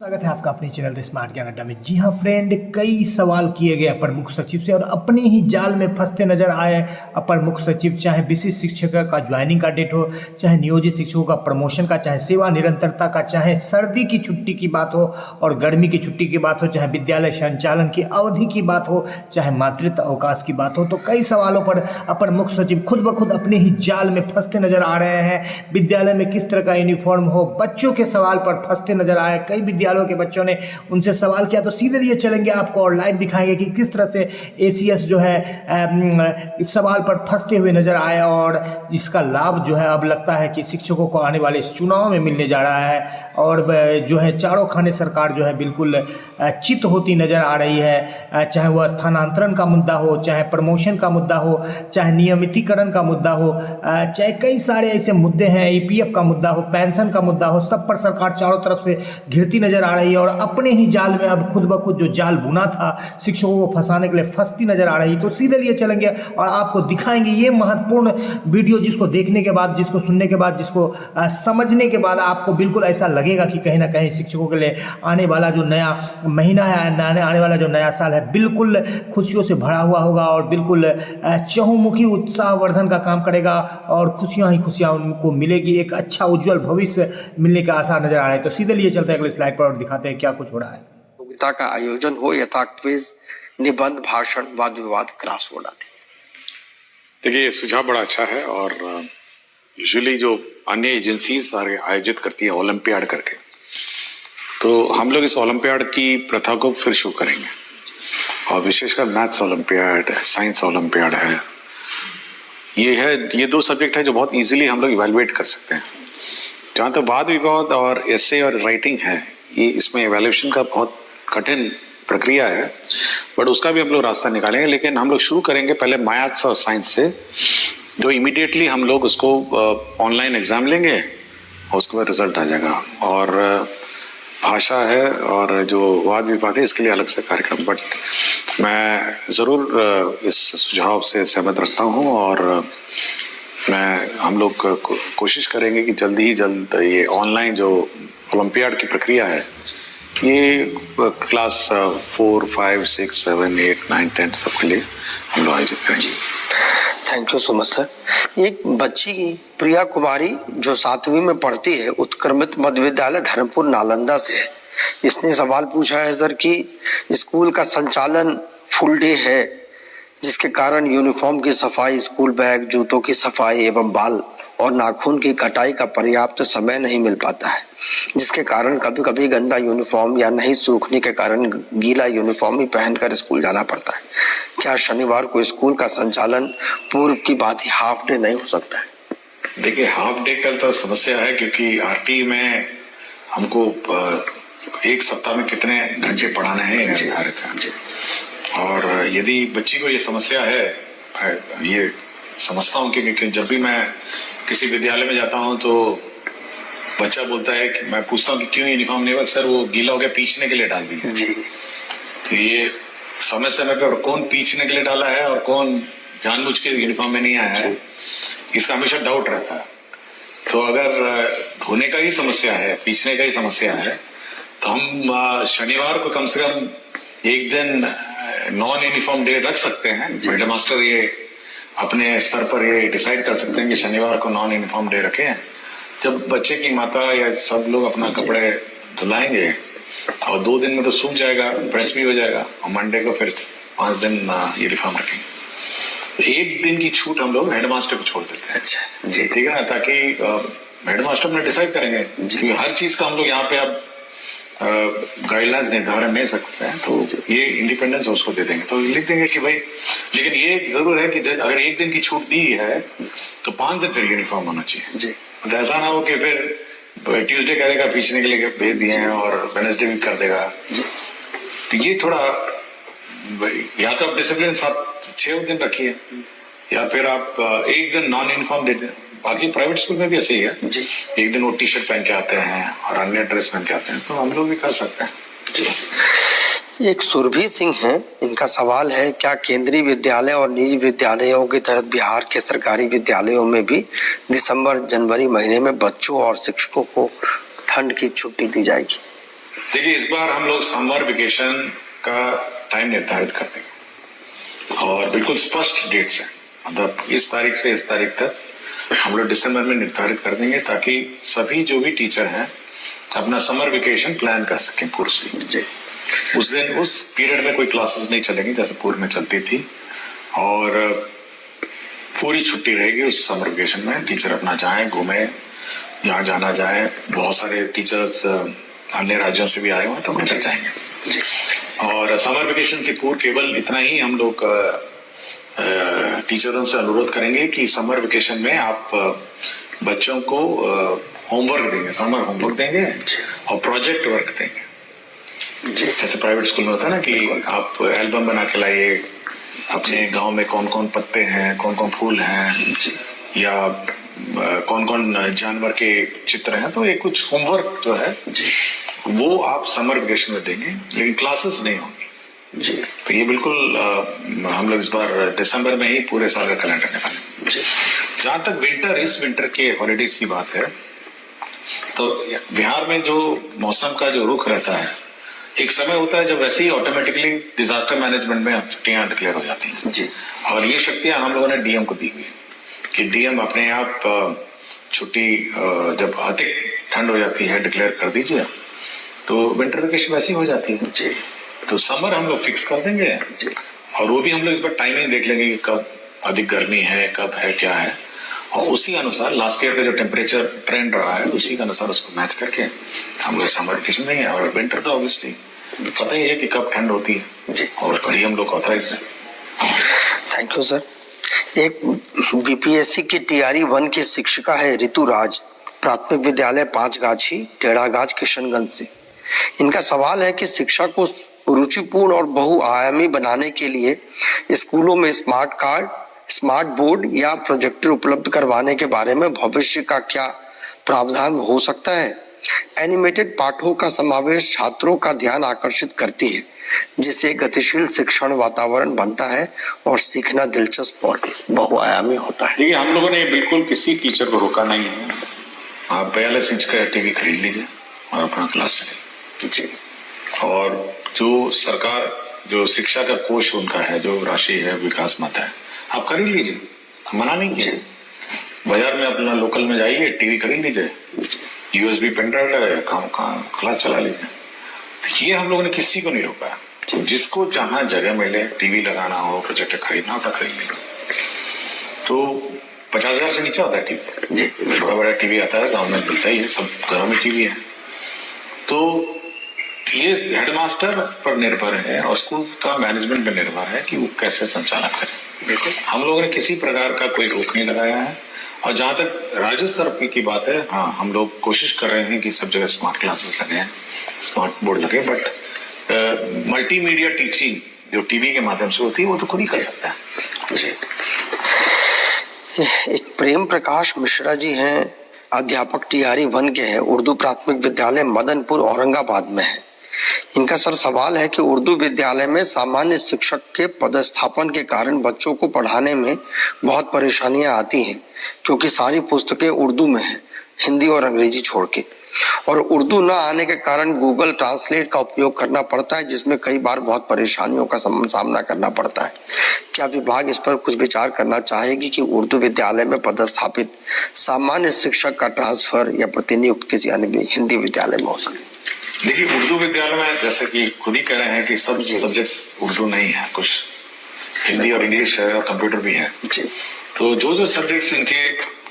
स्वागत है आपका अपने चैनल द स्मार्ट ज्ञान अड्डा में। जी हाँ फ्रेंड, कई सवाल किए गए अपर मुख्य सचिव से और अपने ही जाल में फंसते नजर आए अपर मुख्य सचिव। चाहे विशिष्ट शिक्षक का ज्वाइनिंग का डेट हो, चाहे नियोजित शिक्षकों का प्रमोशन का, चाहे सेवा निरंतरता का, चाहे सर्दी की छुट्टी की बात हो और गर्मी की छुट्टी की बात हो, चाहे विद्यालय संचालन की अवधि की बात हो, चाहे मातृत्व अवकाश की बात हो, तो कई सवालों पर अपर मुख्य सचिव खुद ब खुद अपने ही जाल में फंसते नजर आ रहे हैं। विद्यालय में किस तरह का यूनिफॉर्म हो, बच्चों के सवाल पर फंसते नजर आए। कई विद्यालयों के बच्चों ने उनसे सवाल किया, तो सीधे लिए चलेंगे आपको और लाइव दिखाएंगे कि किस तरह से एसीएस जो है इस सवाल पर फंसते हुए नजर आए और इसका लाभ जो है अब लगता है कि शिक्षकों को आने वाले इस चुनाव में मिलने जा रहा है। और जो है चारों खाने सरकार जो है बिल्कुल चित होती नजर आ रही है। चाहे वह स्थानांतरण का मुद्दा हो, चाहे प्रमोशन का मुद्दा हो, चाहे नियमितीकरण का मुद्दा हो, चाहे कई सारे ऐसे मुद्दे हैं, ईपीएफ का मुद्दा हो, पेंशन का मुद्दा हो, सब पर सरकार चारों तरफ से घिरती नजर आ रही है और अपने ही जाल में अब खुद ब खुद जो जाल बुना था शिक्षकों को फंसाने के लिए फंसती नजर आ रही है। तो सीधे लिए चलेंगे और आपको दिखाएंगे ये महत्वपूर्ण वीडियो, जिसको देखने के बाद, जिसको सुनने के बाद, जिसको समझने के बाद आपको बिल्कुल ऐसा लगेगा कि कहीं ना कहीं शिक्षकों के लिए आने वाला जो नया महीना है, आने वाला जो नया साल है, बिल्कुल खुशियों से भरा हुआ होगा और बिल्कुल चहुमुखी उत्साहवर्धन का काम करेगा और खुशियां ही खुशियां उनको मिलेगी। एक अच्छा उज्जवल भविष्य मिलने का आसार नजर आ रहा है। तो सीधे लिए चलते हैं अगले स्लाइड पर और दिखाते हैं क्या कुछ हो रहा है। प्रतियोगिता का आयोजन हो यथा क्विज, निबंध, भाषण, वाद विवाद, क्रॉसवर्ड आदि। देखिए, ये सुझाव बड़ा अच्छा है और यूजुअली जो अन्य एजेंसीज आयोजित करती है ओलंपियाड करके, तो हम लोग इस ओलंपियाड की प्रथा को फिर शुरू करेंगे और विशेषकर मैथ्स ओलंपियाड, साइंस ओलंपियाड है। ये दो सब्जेक्ट है जो बहुत इजीली हम लोग इवेलुएट कर सकते हैं। जहाँ तक वाद विवाद और एसे और राइटिंग है, ये इसमें इवेल्यूएशन का बहुत कठिन प्रक्रिया है, बट उसका भी हम लोग रास्ता निकालेंगे। लेकिन हम लोग शुरू करेंगे पहले मैथ्स और साइंस से, जो इमीडिएटली हम लोग उसको ऑनलाइन एग्जाम लेंगे और उसके बाद रिजल्ट आ जाएगा। और भाषा है और जो वाद विवाद है, इसके लिए अलग से कार्यक्रम। बट मैं ज़रूर इस सुझाव से सहमत रखता हूँ और हम लोग कोशिश करेंगे कि जल्दी ही जल्द ये ऑनलाइन जो ओलंपियाड की प्रक्रिया है, ये क्लास 4, 5, 6, 7, 8, 9, 10 सबके लिए हम लोग आयोजित करेंगे। Thank you so much sir. एक बच्ची प्रिया कुमारी जो 7वीं में पढ़ती है, उत्क्रमित मध्य विद्यालय धर्मपुर नालंदा से है। इसने सवाल पूछा है सर कि स्कूल का संचालन फुल डे है, जिसके कारण यूनिफॉर्म की सफाई, स्कूल बैग, जूतों की सफाई एवं बाल और नाखून की कटाई का पर्याप्त समय नहीं मिल पाता है, जिसके कारण कभी कभी गंदा यूनिफॉर्म या नहीं सूखने के कारण गीला यूनिफॉर्म ही पहनकर स्कूल जाना पड़ता है। क्या शनिवार को स्कूल का संचालन पूर्व की बात ही हाफ डे नहीं हो सकता है? देखिए, हाफ डे का तो समस्या है, क्योंकि आरटी में हमको एक सप्ताह में कितने घंटे पढ़ाने हैं निर्धारित है। और यदि बच्ची को ये समस्या है, ये समझता हूँ, क्योंकि जब भी मैं किसी विद्यालय में जाता हूँ तो बच्चा बोलता है कि मैं पूछता हूँ कि क्यों यूनिफॉर्म नहीं हुआ? सर वो गीला हो गया, पीछने के लिए डाल दिया। तो ये समय समय पर कौन पीछने के लिए डाला है और कौन जानबूझ के यूनिफॉर्म में नहीं आया है, इसका हमेशा डाउट रहता है। तो अगर धोने का ही समस्या है, पीछने का ही समस्या है, तो हम शनिवार को कम से कम एक दिन नॉन यूनिफॉर्म डे रख सकते हैं। हेडमास्टर ये अपने स्तर पर ये डिसाइड कर सकते हैं कि शनिवार को नॉन यूनिफॉर्म डे रखें, जब बच्चे की माता या सब लोग अपना कपड़े धुलाएंगे और 2 दिन में तो सूख जाएगा, प्रेस भी हो जाएगा, और मंडे को फिर 5 दिन यूनिफॉर्म रखेंगे। 1 दिन की छूट हम लोग हेडमास्टर को छोड़ देते हैं। अच्छा जी, ठीक है ना, ताकि हेडमास्टर में डिसाइड करेंगे, क्योंकि हर चीज का हम लोग यहाँ पे अब गाइडलाइंस निर्धारण नहीं सकते हैं, तो ये इंडिपेंडेंस उसको दे देंगे। तो लिख देंगे कि भाई, लेकिन ये जरूर है कि अगर 1 दिन की छूट दी है तो 5 दिन फिर यूनिफॉर्म होना चाहिए जी। तो ऐसा ना हो कि फिर ट्यूसडे कह देगा पीछने के लिए भेज दिए हैं और वेडनेसडे भी कर देगा। तो ये थोड़ा, या तो आप डिसिप्लिन 6 दिन रखिए या फिर आप 1 दिन नॉन यूनिफॉर्म दे दें। बाकी प्राइवेट स्कूल में भी ऐसे ही है जी। 1 दिन वो टी-शर्ट पहन के आते हैं और अन्य ड्रेस पहन के आते हैं, तो हम लोग भी कर सकते हैं जी। एक सुरभि सिंह है, इनका सवाल है, क्या केंद्रीय विद्यालय और निजी विद्यालयों की तरह बिहार के सरकारी विद्यालयों में भी दिसंबर जनवरी महीने में बच्चों और शिक्षकों को ठंड की छुट्टी दी जाएगी? देखिए, इस बार हम लोग समर वेकेशन का टाइम निर्धारित कर देंगे और बिल्कुल स्पष्ट डेट्स है, मतलब इस तारीख से इस तारीख तक हम लोग दिसंबर में निर्धारित कर देंगे ताकि सभी जो भी टीचर हैं अपना समर वेकेशन प्लान कर सकें पूर्व से। उस दिन उस पीरियड में कोई क्लासेस नहीं चलेंगी जैसे पूर्व में चलती थी और पूरी छुट्टी रहेगी उस समर वेकेशन में। टीचर अपना जाएं, घूमें, यहाँ जाना जाए। बहुत सारे टीचर्स अन्य राज्यों से भी आए हुए हैं तो हम चल जाएंगे। और समर वेकेशन के पूर्व केवल इतना ही हम लोग टीचरों से अनुरोध करेंगे कि समर वेकेशन में आप बच्चों को होमवर्क देंगे, समर होमवर्क देंगे और प्रोजेक्ट वर्क देंगे। जैसे प्राइवेट स्कूल में होता है ना कि आप एल्बम बना के लाइए, अपने गांव में कौन कौन पत्ते हैं, कौन कौन फूल हैं या कौन कौन जानवर के चित्र हैं, तो ये कुछ होमवर्क जो है वो आप समर वेकेशन में देंगे, लेकिन क्लासेस नहीं होंगी जी। तो ये बिल्कुल हम लोग इस बार दिसंबर में ही पूरे साल का कैलेंडर निकालेंगे। जहां तक इस विंटर के हॉलीडेज की बात है, तो बिहार में जो मौसम का जो रुख रहता है, एक समय होता है जब वैसे ही ऑटोमेटिकली डिजास्टर मैनेजमेंट में छुट्टियां डिक्लेयर हो जाती हैं जी। और ये शक्तियां हम लोगों ने डीएम को दी हुई है कि डीएम अपने आप छुट्टी जब अधिक ठंड हो जाती है डिक्लेयर कर दीजिए, तो विंटर वेकेशन वैसी हो जाती है जी। तो समर हम लोग फिक्स कर देंगे जी। और वो भी हम लोग इस बार टाइमिंग देख लेंगे कि कब अधिक गर्मी है, कब है, क्या है, और उसी अनुसार लास्ट ईयर का जो टेम्परेचर ट्रेंड रहा है उसी के अनुसार उसको मैच करके हम लोग समर वेकेशन देंगे। और विंटर तो ऑब्वियसली पता ही है कि कब ठंड होती है जी, और हम लोग ऑथराइज है। Thank you sir. एक बीपीएससी की टीआरई 1 की शिक्षिका है ऋतुराज, प्राथमिक विद्यालय 5 गाछी टेढ़ागाछ किशनगंज से। इनका सवाल है कि शिक्षा को रुचिपूर्ण और बहुआयामी बनाने के लिए स्कूलों में स्मार्ट कार्ड, स्मार्ट बोर्ड या प्रोजेक्टर उपलब्ध करवाने के बारे में भविष्य का क्या प्रावधान हो सकता है। एनिमेटेड पाठों का समावेश छात्रों का ध्यान आकर्षित करती है, जिससे गतिशील शिक्षण वातावरण बनता है और सीखना दिलचस्प और बहुआयामी होता है। देखिए, हम लोगों ने बिल्कुल किसी टीचर को रोका नहीं है। आप 42 इंच का टीवी खरीद लीजिए और अपना क्लास चले जी। और जो सरकार जो शिक्षा का कोष उनका है, जो राशि है विकास मत है, आप खरीद लीजिए, मना नहीं किया। बाजार में अपना लोकल में जाइए, टीवी खरीद लीजिए, यूएसबी पेन ड्राइव है, क्लास चला लीजिए। तो ये हम लोगों ने किसी को नहीं रोका। तो जिसको जहां जगह मिले, टीवी लगाना हो, प्रोजेक्टर खरीदना हो, खरीद लीजिए। तो 50,000 से नीचे होता है टीवी जी। बड़ा बड़ा टीवी आता है, गाँव में मिलता ही है, सब घरों में टीवी है। तो ये हेडमास्टर पर निर्भर है और स्कूल का मैनेजमेंट पर निर्भर है कि वो कैसे संचालन करें। बिल्कुल, हम लोगों ने किसी प्रकार का कोई रोक नहीं लगाया है। और जहां तक राज्य स्तर की बात है, हाँ, हम लोग कोशिश कर रहे हैं कि सब जगह स्मार्ट क्लासेस लगे हैं, स्मार्ट बोर्ड लगे, बट मल्टीमीडिया टीचिंग जो टीवी के माध्यम से होती है वो तो खुद ही कर सकता है जी। एक प्रेम प्रकाश मिश्रा जी हैं, अध्यापक टीआरई 1 के हैं, उर्दू प्राथमिक विद्यालय मदनपुर औरंगाबाद में है। इनका सर सवाल है कि उर्दू विद्यालय में सामान्य शिक्षक के पदस्थापन के कारण बच्चों को पढ़ाने में बहुत परेशानियां आती हैं, क्योंकि सारी पुस्तकें उर्दू में हैं, हिंदी और अंग्रेजी छोड़ के, और उर्दू न आने के कारण गूगल ट्रांसलेट का उपयोग करना पड़ता है, जिसमें कई बार बहुत परेशानियों का सामना करना पड़ता है। क्या विभाग इस पर कुछ विचार करना चाहेगी कि उर्दू विद्यालय में पदस्थापित सामान्य शिक्षक का ट्रांसफर या प्रतिनियुक्त किसी अन्य हिंदी विद्यालय में हो सके? देखिए, उर्दू विद्यालय में जैसे कि खुद ही कह रहे हैं कि सब सब्जेक्ट्स उर्दू नहीं है, कुछ हिंदी और इंग्लिश है और कंप्यूटर भी है जी। तो जो सब्जेक्ट्स इनके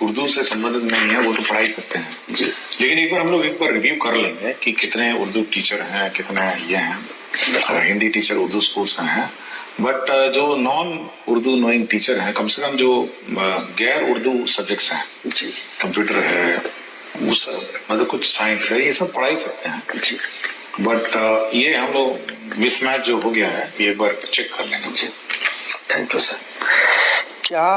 उर्दू से संबंधित नहीं है वो तो पढ़ा ही सकते हैं जी। लेकिन एक बार रिव्यू कर लेंगे कि कितने उर्दू टीचर हैं, कितने ये हैं, हिंदी टीचर उर्दू स्कूल्स में हैं, बट जो नॉन उर्दू नोइंग टीचर हैं, कम से कम जो गैर उर्दू सब्जेक्ट्स हैं जी, कंप्यूटर है, मतलब कुछ साइंस है, ये सब पढ़ा ही सकते हैं जी। बट ये हम लोग मिसमैच जो हो गया है ये एक बार चेक कर लेंगे जी। Thank you sir. क्या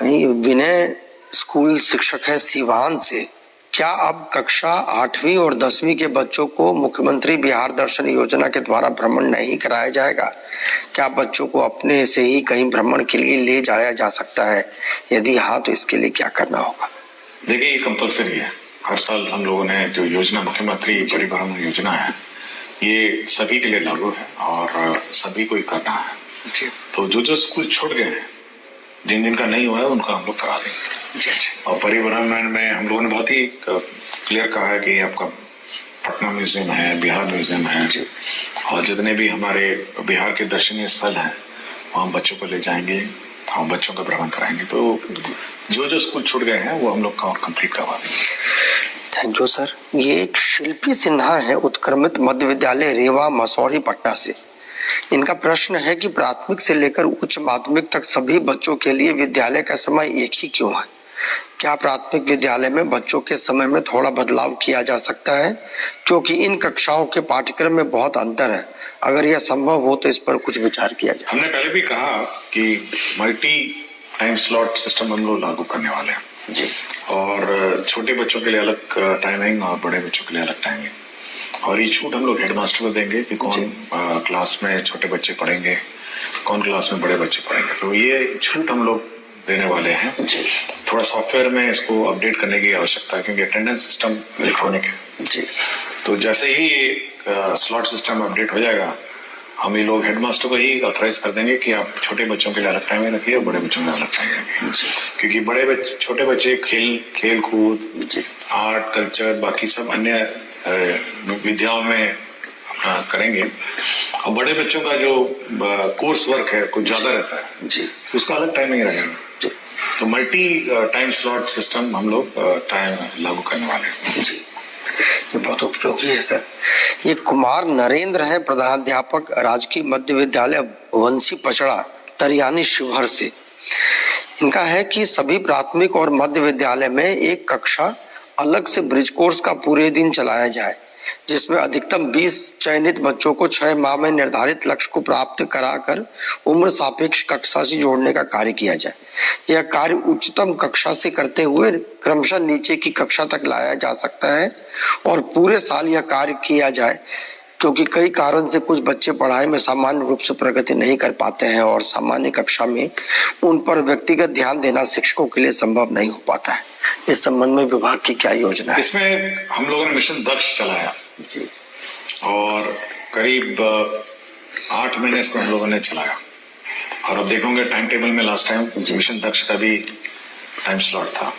विनय स्कूल शिक्षक है सीवान से, क्या अब कक्षा 8वीं और 10वीं के बच्चों को मुख्यमंत्री बिहार दर्शन योजना के द्वारा भ्रमण नहीं कराया जाएगा? क्या बच्चों को अपने से ही कहीं भ्रमण के लिए ले जाया जा सकता है? यदि हाँ, तो इसके लिए क्या करना होगा? देखिए, ये कंपल्सरी है। हर साल हम लोगों ने जो योजना मुख्यमंत्री परिभ्रमण योजना है, ये सभी के लिए लागू है और सभी को ही करना है। तो जो स्कूल छूट गए हैं, जिन जिनका नहीं हुआ है उनका हम लोग करा देंगे। और परिवहन में हम लोगों ने बहुत ही क्लियर कहा है कि आपका पटना म्यूजियम है, बिहार म्यूजियम है, और जितने भी हमारे बिहार के दर्शनीय स्थल हैं वहाँ बच्चों को ले जाएंगे और बच्चों का भ्रमण कराएंगे। तो जो स्कूल छूट गए हैं वो हम लोग का और कंप्लीट करवा देंगे। Thank you sir. ये एक शिल्पी सिन्हा है, उत्क्रमित मध्य विद्यालय रेवा मसौरी पटना से। इनका प्रश्न है कि प्राथमिक से लेकर उच्च माध्यमिक तक सभी बच्चों के लिए विद्यालय का समय एक ही क्यों है? क्या प्राथमिक विद्यालय में बच्चों के समय में थोड़ा बदलाव किया जा सकता है, क्योंकि इन कक्षाओं के पाठ्यक्रम में बहुत अंतर है? अगर यह संभव हो तो इस पर कुछ विचार किया जाए। हमने पहले भी कहा कि मल्टी टाइम स्लॉट सिस्टम हम लोग लागू करने वाले हैं जी, और छोटे बच्चों के लिए अलग टाइमिंग और बड़े बच्चों के लिए अलग टाइमिंग। और ये छूट हम लोग हेडमास्टर को देंगे कि कौन क्लास में छोटे बच्चे पढ़ेंगे, कौन क्लास में बड़े बच्चे पढ़ेंगे। तो ये छूट हम लोग देने वाले हैं। थोड़ा सॉफ्टवेयर में इसको अपडेट करने की आवश्यकता है क्योंकि अटेंडेंस सिस्टम इलेक्ट्रॉनिक है जी। तो जैसे ही ये स्लॉट सिस्टम अपडेट हो जाएगा, हम ये लोग हेडमास्टर को ही ऑथराइज कर देंगे कि आप छोटे बच्चों के लिए अलग टाइमिंग रखिए और बड़े बच्चों के लिए अलग टाइमिंग रखिए। क्योंकि छोटे बच्चे खेल कूद, आर्ट, कल्चर, बाकी सब अन्य विद्याओं में अपना करेंगे, और बड़े बच्चों का जो कोर्स वर्क है कुछ ज्यादा रहता है जी, उसका अलग टाइमिंग रहेगा। तो मल्टी टाइम स्लॉट सिस्टम हम लोग टाइम लागू करने वाले हैं जी। ये बहुत उपयोगी है सर। ये कुमार नरेंद्र है, प्रधानाध्यापक राजकीय मध्य विद्यालय वंशी पचड़ा तरियानी शिवहर से। इनका है कि सभी प्राथमिक और मध्य विद्यालय में एक कक्षा अलग से ब्रिज कोर्स का पूरे दिन चलाया जाए, जिसमें अधिकतम 20 चयनित बच्चों को 6 माह में निर्धारित लक्ष्य को प्राप्त कराकर उम्र सापेक्ष कक्षा से जोड़ने का कार्य किया जाए। यह कार्य उच्चतम कक्षा से करते हुए क्रमशः नीचे की कक्षा तक लाया जा सकता है और पूरे साल यह कार्य किया जाए, क्योंकि कई कारण से कुछ बच्चे पढ़ाई में सामान्य रूप से प्रगति नहीं कर पाते हैं और सामान्य कक्षा में उन पर व्यक्तिगत ध्यान देना शिक्षकों के लिए संभव नहीं हो पाता है। इस संबंध में विभाग की क्या योजना है? इसमें हम लोगों ने मिशन दक्ष चलाया जी, और करीब 8 महीने इसको हम लोगों ने चलाया, और अब देखोगे टाइम टेबल में लास्ट टाइम मिशन दक्ष का भी टाइम स्लॉट था,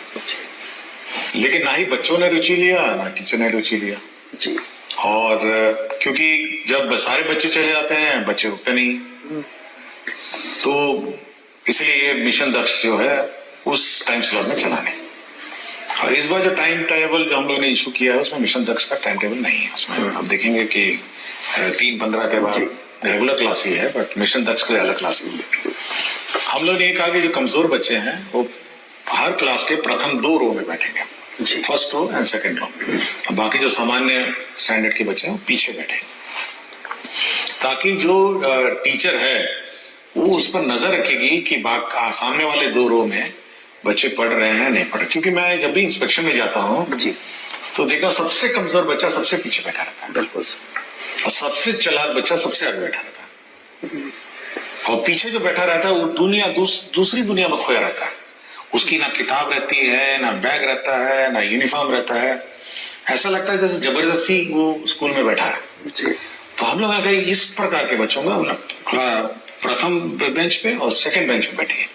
लेकिन ना ही बच्चों ने रुचि लिया ना टीचर ने रुचि लिया जी। और क्योंकि जब सारे बच्चे चले जाते हैं बच्चे रुकते नहीं, तो इसलिए ये मिशन दक्ष जो है उस टाइम स्लॉट में चलाने। और इस बार जो टाइम टेबल जो हम लोगों ने इशू किया है उसमें मिशन दक्ष का टाइम टेबल नहीं है। उसमें अब देखेंगे कि 3-15 के बाद रेगुलर क्लास ही है, बट मिशन दक्ष के लिए अलग क्लास ही है। हम लोग ने ये कहा कि जो कमजोर बच्चे हैं वो हर क्लास के प्रथम 2 रो में बैठेंगे, first row and second row. बाकी जो सामान्य स्टैंडर्ड के बच्चे हैं वो पीछे बैठे, ताकि जो टीचर है वो उस पर नजर रखेगी कि सामने वाले 2 रो में बच्चे पढ़ रहे हैं नहीं पढ़ रहे। क्योंकि मैं जब भी इंस्पेक्शन में जाता हूँ जी, तो देखता हूँ सबसे कमजोर बच्चा सबसे पीछे बैठा रहता है, बिल्कुल, और सबसे चालाक बच्चा सबसे आगे बैठा रहता है, और पीछे जो बैठा रहता है वो दूसरी दुनिया में खोया रहता है। उसकी ना किताब रहती है, ना बैग रहता है, ना यूनिफॉर्म रहता है। ऐसा लगता है जैसे जबरदस्ती वो स्कूल में बैठा है जी। तो हम लोग कहीं इस प्रकार के बच्चों का प्रथम बेंच पे और सेकंड बेंच पे बैठिए।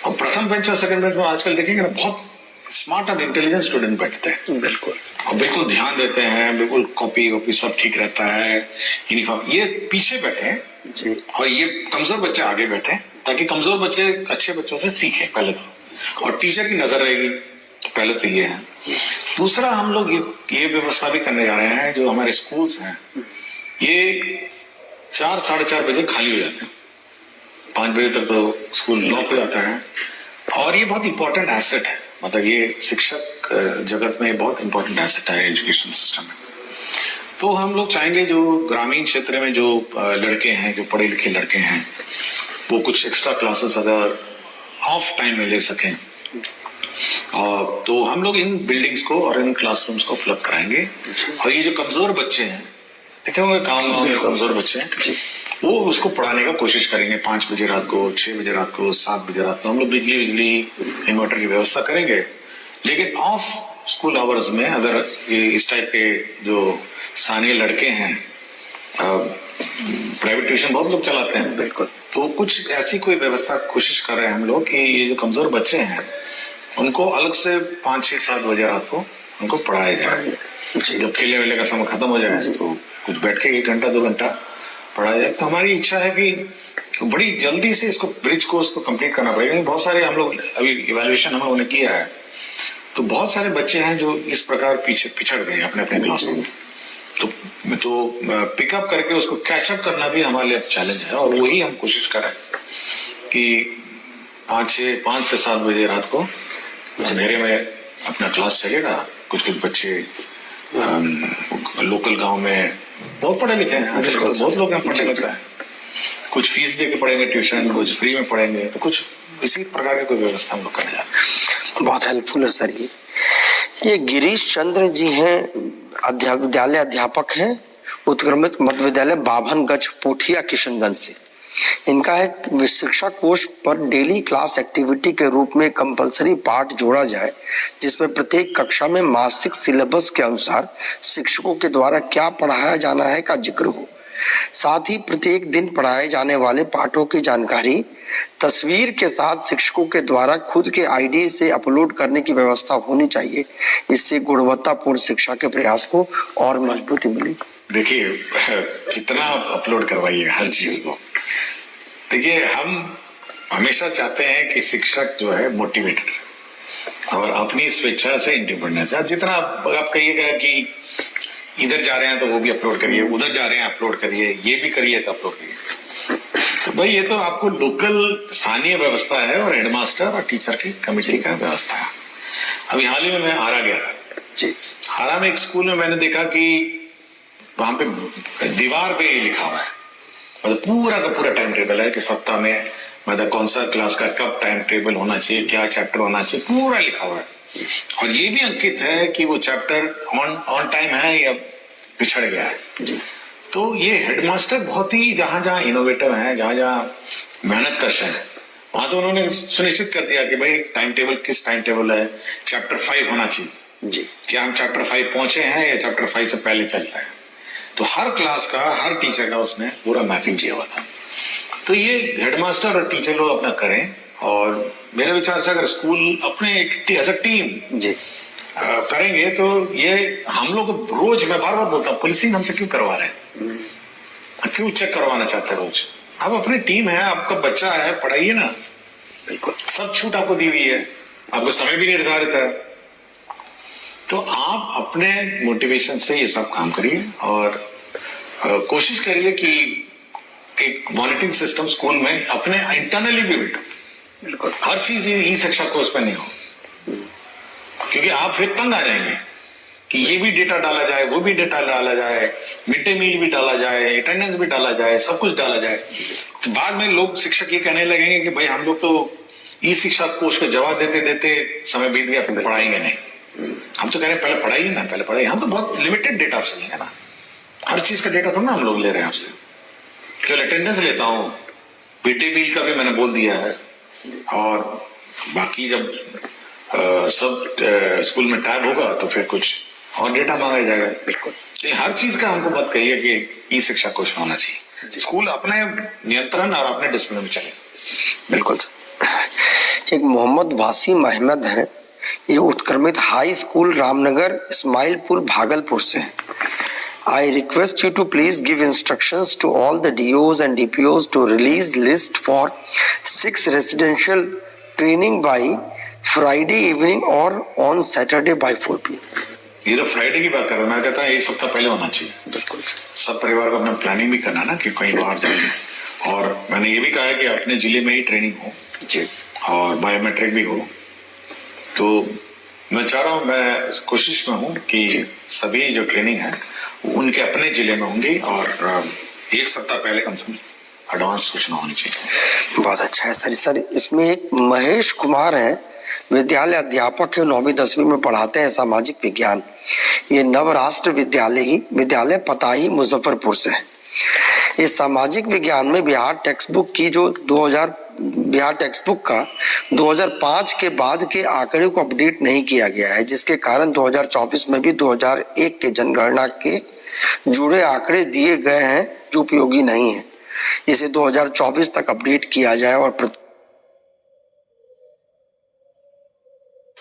और प्रथम बेंच और सेकंड बेंच में आजकल देखेंगे ना बहुत स्मार्ट और इंटेलिजेंट स्टूडेंट बैठते हैं, बिल्कुल, और बिल्कुल ध्यान देते हैं, बिल्कुल कॉपी सब ठीक रहता है, यूनिफॉर्म। ये पीछे बैठे जी, और ये कमजोर बच्चे आगे बैठे, ताकि कमजोर बच्चे अच्छे बच्चों से सीखे पहले तो, और टीचर की नजर रहेगी। पहले तो ये है। दूसरा, हम लोग ये व्यवस्था भी करने जा रहे हैं, जो हमारे स्कूल्स हैं ये 4-4:30 बजे खाली हो जाते हैं, 5 बजे तक तो स्कूल लॉक हो जाता है। और ये बहुत इंपॉर्टेंट एसेट है, मतलब ये शिक्षक जगत में बहुत इंपॉर्टेंट एसेट है एजुकेशन सिस्टम में। तो हम लोग चाहेंगे जो ग्रामीण क्षेत्र में जो लड़के हैं, जो पढ़े लिखे लड़के हैं, वो कुछ एक्स्ट्रा क्लासेस अगर ऑफ टाइम में ले सकें, तो हम लोग इन बिल्डिंग्स को और इन क्लासरूम्स को फिलअप कराएंगे। और ये जो कमजोर बच्चे हैं, देखे होंगे गाँव में कमजोर बच्चे हैं, वो उसको पढ़ाने का कोशिश करेंगे। 5 बजे रात को, 6 बजे रात को, 7 बजे रात को हम लोग बिजली इन्वर्टर की व्यवस्था करेंगे। लेकिन ऑफ स्कूल आवर्स में अगर ये इस टाइप के जो स्थानीय लड़के हैं प्राइवेट ट्यूशन बहुत लोग चलाते हैं। बिल्कुल। तो कुछ ऐसी कोई व्यवस्था कोशिश कर रहे हैं हम लोग कि ये जो कमजोर बच्चे हैं उनको अलग से 5, 6, 7 बजे रात को उनको पढ़ाया जाए। जब खेलने वेले का समय खत्म हो जाए तो कुछ बैठ के 1 घंटा 2 घंटा पढ़ाया जाए। तो हमारी इच्छा है कि बड़ी जल्दी से इसको ब्रिज कोर्स को कंप्लीट करना पड़ेगा। बहुत सारे हम लोग अभी इवैल्यूएशन हम लोगों ने किया है, तो बहुत सारे बच्चे हैं जो इस प्रकार पीछे पिछड़ गए अपने अपने क्लासों में। तो पिकअप करके उसको कैचअप करना भी हमारे लिए चैलेंज है, और वही हम कोशिश कर रहे हैं कि 5 से 7 बजे रात को अंधेरे में अपना क्लास चलेगा। कुछ बच्चे लोकल गांव में बहुत पढ़े लिखे हैं, बहुत लोग यहाँ पढ़ने लग रहे हैं। कुछ फीस दे के पढ़ेंगे ट्यूशन, कुछ फ्री में पढ़ेंगे, तो कुछ इसी प्रकार की कोई व्यवस्था हम लोग करने जा रहे हैं। बहुत हेल्पफुल है सर। ये गिरीश चंद्र जी हैं, विद्यालय अध्यापक हैं, उत्क्रमित मध्य विद्यालय बाभनगंज पोठिया किशनगंज से। इनका है शिक्षा कोष पर डेली क्लास एक्टिविटी के रूप में कंपलसरी पाठ जोड़ा जाए, जिसमें प्रत्येक कक्षा में मासिक सिलेबस के अनुसार शिक्षकों के द्वारा क्या पढ़ाया जाना है का जिक्र हो। साथ ही प्रत्येक दिन पढ़ाए जाने वाले पाठों की जानकारी तस्वीर के साथ शिक्षकों के द्वारा खुद के आईडी से अपलोड करने की व्यवस्था होनी चाहिए। इससे गुणवत्तापूर्ण शिक्षा के प्रयास को और मजबूती मिलेगी। देखिए कितना अपलोड करवाइए हर चीज को। देखिए हम हमेशा चाहते हैं कि शिक्षक जो है मोटिवेटेड और अपनी स्वेच्छा से इंडिपेंडेंस है। जितना आप कहिएगा कि इधर जा रहे हैं तो वो भी अपलोड करिए, उधर जा रहे हैं अपलोड करिए, ये भी करिए तो अपलोड करिए। तो भाई ये तो आपको लोकल स्थानीय व्यवस्था है और हेडमास्टर और टीचर की कमेटी का व्यवस्था है। अभी हाल ही में मैं आरा गया था जी। आरा में एक स्कूल में मैंने देखा कि वहां पे दीवार पे लिखा हुआ है, मतलब पूरा का पूरा टाइम टेबल है कि सप्ताह में मतलब कौन सा क्लास का कब टाइम टेबल होना चाहिए, क्या चैप्टर होना चाहिए, पूरा लिखा हुआ है। और ये भी अंकित है कि वो चैप्टर ऑन टाइम है या पिछड़ गया है जी। तो ये हेडमास्टर बहुत ही जहां जहां इनोवेटिव है, जहां जहां मेहनत कश है, वहां तो उन्होंने सुनिश्चित कर दिया कि भाई टाइम टेबल किस टाइम टेबल है, चैप्टर 5 होना चाहिए जी। क्या हम चैप्टर 5 पहुंचे हैं या चैप्टर 5 से पहले चल रहा है। तो हर क्लास का हर टीचर का उसने पूरा मैपिंग किया हुआ था। तो ये हेडमास्टर और टीचर लोग अपना करें, और मेरे विचार से अगर स्कूल अपने एज अ टीम जी करेंगे तो ये हम लोग रोज, मैं बार बार बोलता हूँ, पुलिसिंग हमसे क्यों करवा रहे हैं, क्यों चेक करवाना चाहते हैं रोज। आप अपनी टीम है, आपका बच्चा है, पढ़ाइए ना। बिल्कुल सब छूट आपको दी हुई है, आपको समय भी निर्धारित है। तो आप अपने मोटिवेशन से ये सब काम करिए और कोशिश करिए कि एक मॉनिटरिंग सिस्टम स्कूल में अपने इंटरनली भी बिल्ड। बिल्कुल हर चीज ई शिक्षा कोर्स पे नहीं हो, क्योंकि आप फिर तंग आ जाएंगे कि ये भी डेटा डाला जाए, वो भी डेटा डाला जाए, मिड डे मील भी डाला जाए, अटेंडेंस भी डाला जाए, सब कुछ डाला जाए। तो बाद में लोग शिक्षक ये कहने लगेंगे कि भाई हम लोग तो ई शिक्षा कोर्स को जवाब देते देते समय बीत गया, फिर पढ़ाएंगे नहीं। हम तो कह रहे हैं पहले पढ़ाइए ना, पहले पढ़ाइए। हम तो बहुत लिमिटेड डेटा आपसे लेंगे ना, हर चीज का डेटा थोड़ा ना हम लोग ले रहे हैं आपसे। केवल अटेंडेंस लेता हूँ, मिड डे मील का भी मैंने बोल दिया है, और बाकी जब सब स्कूल में टैब होगा तो फिर कुछ और डेटा मांगा जाएगा। बिल्कुल हर चीज का हमको मत कहिए कि ई शिक्षा कुछ होना चाहिए। स्कूल अपने नियंत्रण और अपने डिसिप्लिन में चले। बिल्कुल सर। एक मोहम्मद वासीम अहमद है, ये उत्क्रमित हाई स्कूल रामनगर इस्माइलपुर भागलपुर से है। I request you to please give instructions to all the DOs and DPOs to release list for 6 residential training by Friday evening or on Saturday by 4 PM. ये तो फ्राइडे की बात कर रहा हूँ, मैं कहता हूँ एक सप्ताह पहले होना चाहिए। बिल्कुल सब परिवार को अपना प्लानिंग भी करना ना कि कहीं बाहर जाएंगे। और मैंने ये भी कहा है कि अपने जिले में ही ट्रेनिंग हो जी, और बायोमेट्रिक भी हो। तो मैं चाह रहा हूँ, मैं कोशिश में हूँ कि सभी जो ट्रेनिंग है उनके अपने जिले में होंगी, और एक सप्ताह पहले कम से कम एडवांस सूचना होनी चाहिए। बहुत अच्छा है सर। सर इसमें एक महेश कुमार है, विद्यालय अध्यापक है, 9वीं 10वीं में पढ़ाते हैं सामाजिक विज्ञान। ये नवराष्ट्र विद्यालय पताही मुजफ्फरपुर से है। ये सामाजिक विज्ञान में बिहार टेक्स्ट बुक की जो बिहार टेक्स्ट बुक का 2005 के बाद के आंकड़े को अपडेट नहीं किया गया है, जिसके कारण 2024 में भी 2001 के जनगणना के जुड़े आंकड़े दिए गए हैं जो उपयोगी नहीं है। इसे 2024 तक अपडेट किया जाए और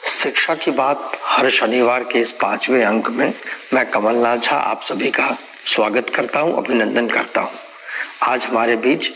शिक्षा की बात हर शनिवार के इस 5वें अंक में मैं कमलनाथ झा आप सभी का स्वागत करता हूं, अभिनंदन करता हूं। आज हमारे बीच